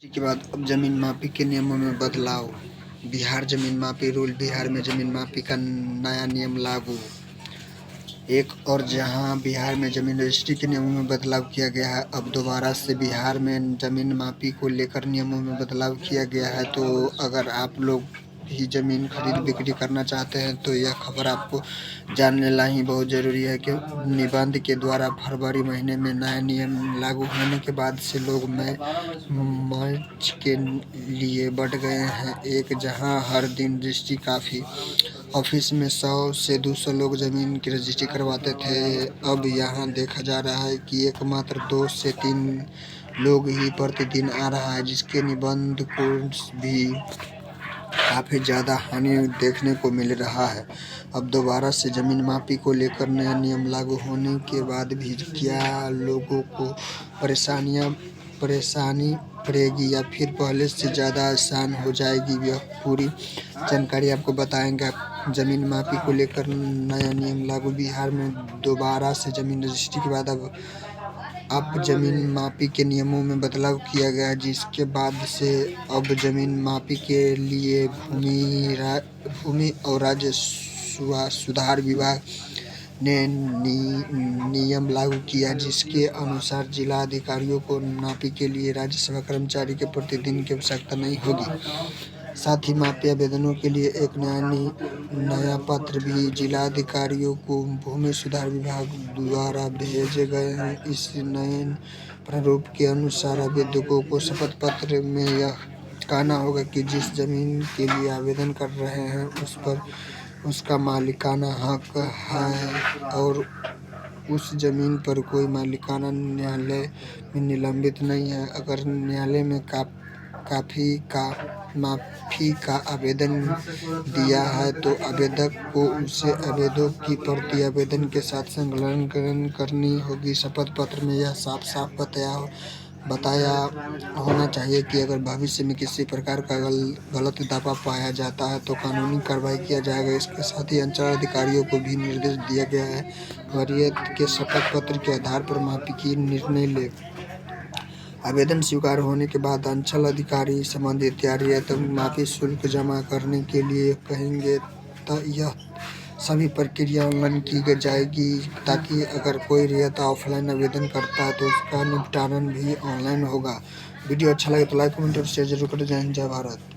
के बाद अब जमीन मापी के नियमों में बदलाव। बिहार जमीन मापी रूल। बिहार में जमीन मापी का नया नियम लागू। एक और जहां बिहार में जमीन रजिस्ट्री के नियमों में बदलाव किया गया है, अब दोबारा से बिहार में जमीन मापी को लेकर नियमों में बदलाव किया गया है। तो अगर आप लोग ही जमीन खरीद बिक्री करना चाहते हैं तो यह खबर आपको जान लेना ही बहुत ज़रूरी है कि निबंध के द्वारा फरवरी महीने में नया नियम लागू होने के बाद से लोग मैच के लिए बढ़ गए हैं। एक जहां हर दिन रजिस्ट्री काफ़ी ऑफिस में 100 से 200 लोग जमीन की रजिस्ट्री करवाते थे, अब यहाँ देखा जा रहा है कि एक मात्र 2 से 3 लोग ही प्रतिदिन आ रहा है, जिसके निबंध को भी काफ़ी ज़्यादा हानि देखने को मिल रहा है। अब दोबारा से जमीन मापी को लेकर नया नियम लागू होने के बाद भी क्या लोगों को परेशानी पड़ेगी या फिर पहले से ज़्यादा आसान हो जाएगी, यह पूरी जानकारी आपको बताएंगे। जमीन मापी को लेकर नया नियम लागू। बिहार में दोबारा से जमीन रजिस्ट्री के बाद अब जमीन मापी के नियमों में बदलाव किया गया है, जिसके बाद से अब जमीन मापी के लिए भूमि और राजस्व सुधार विभाग ने नियम लागू किया, जिसके अनुसार जिला अधिकारियों को मापी के लिए राज्यसभा कर्मचारी के प्रतिदिन की आवश्यकता नहीं होगी। साथ ही मापी आवेदनों के लिए एक नया पत्र भी जिला अधिकारियों को भूमि सुधार विभाग द्वारा भेजे गए हैं। इस नए प्रारूप के अनुसार आवेदकों को शपथ पत्र में यह कहना होगा कि जिस जमीन के लिए आवेदन कर रहे हैं उस पर उसका मालिकाना हक है और उस जमीन पर कोई मालिकाना न्यायालय में निलंबित नहीं है। अगर न्यायालय में माफी का आवेदन दिया है तो आवेदक को उसे आवेदन की प्रति आवेदन के साथ संलग्न करनी होगी। शपथ पत्र में यह साफ साफ बताया होना चाहिए कि अगर भविष्य में किसी प्रकार का गलत दावा पाया जाता है तो कानूनी कार्रवाई किया जाएगा। इसके साथ ही अंचल अधिकारियों को भी निर्देश दिया गया है वरीयता के शपथ पत्र के आधार पर मापी की निर्णय ले। आवेदन स्वीकार होने के बाद अंचल अधिकारी संबंधित या रियायत माफी शुल्क जमा करने के लिए कहेंगे। यह सभी प्रक्रिया ऑनलाइन की जाएगी, ताकि अगर कोई रियायत ऑफलाइन आवेदन करता है तो उसका निपटान भी ऑनलाइन होगा। वीडियो अच्छा लगे तो लाइक कमेंट और शेयर जरूर करें। जय हिंद, जय भारत।